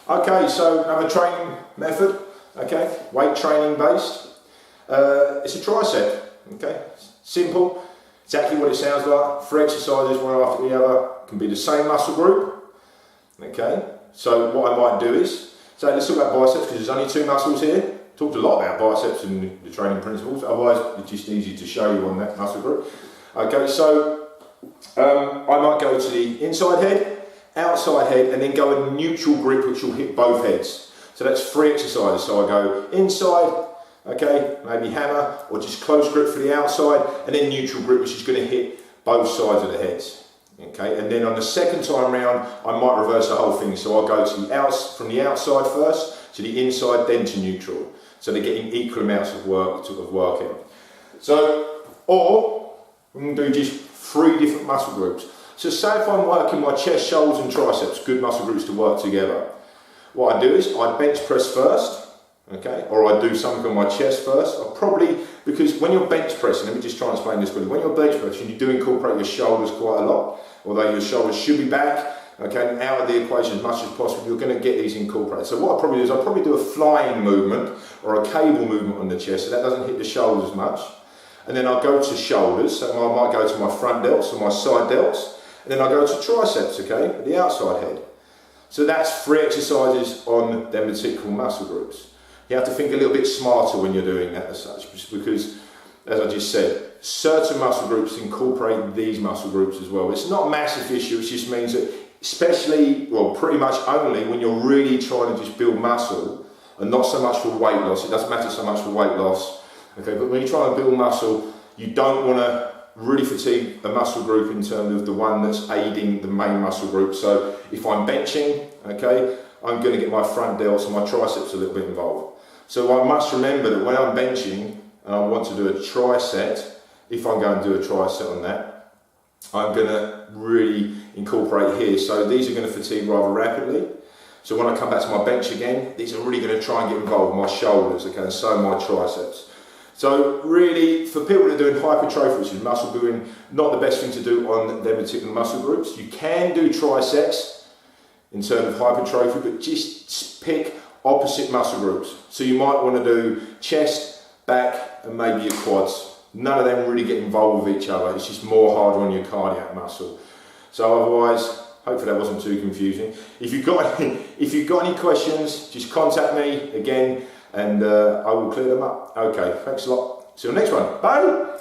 Okay, so another training method, okay, weight training based. It's a tricep, okay, simple, exactly what it sounds like. 3 exercises, one after the other, can be the same muscle group, okay. So what I might do is, so let's talk about biceps because there's only 2 muscles here. Talked a lot about biceps in the training principles, otherwise it's just easy to show you on that muscle group. Okay, so I might go to the inside head, outside head, and then go in neutral grip, which will hit both heads. So that's 3 exercises. So I go inside, okay, maybe hammer, or just close grip for the outside, and then neutral grip, which is going to hit both sides of the heads. Okay, and then on the second time round, I might reverse the whole thing. So I'll go to the from the outside first, to the inside, then to neutral. So they're getting equal amounts of working. So, or we can do just 3 different muscle groups. So say if I'm working my chest, shoulders and triceps, good muscle groups to work together. What I do is I bench press first, okay, or I do something on my chest first. I probably, because when you're bench pressing, let me just try and explain this quickly. When you're bench pressing, you do incorporate your shoulders quite a lot, although your shoulders should be back, okay, and out of the equation as much as possible. You're going to get these incorporated. So what I probably do is I probably do a flying movement or a cable movement on the chest, so that doesn't hit the shoulders much. And then I'll go to shoulders, so I might go to my front delts or my side delts, and then I go to triceps, okay, the outside head. So that's 3 exercises on them particular muscle groups. You have to think a little bit smarter when you're doing that as such, because, as I just said, certain muscle groups incorporate these muscle groups as well. It's not a massive issue, it just means that especially, well, pretty much only when you're really trying to just build muscle and not so much for weight loss. It doesn't matter so much for weight loss, okay, but when you're trying to build muscle, you don't want to really fatigue a muscle group in terms of the one that's aiding the main muscle group. So if I'm benching, okay, I'm going to get my front delts and my triceps a little bit involved. So I must remember that when I'm benching and I want to do a tricep, if I'm going to do a tricep on that, I'm going to really incorporate here. So these are going to fatigue rather rapidly. So when I come back to my bench again, these are really going to try and get involved with my shoulders, okay, and so my triceps. So really, for people that are doing hypertrophy, which is muscle building, not the best thing to do on their particular muscle groups. You can do triceps in terms of hypertrophy, but just pick opposite muscle groups. So you might want to do chest, back, and maybe your quads. None of them really get involved with each other. It's just more harder on your cardiac muscle. So otherwise, hopefully that wasn't too confusing. If you've got any questions, just contact me again, and I will clear them up. Okay, thanks a lot. See you on the next one. Bye.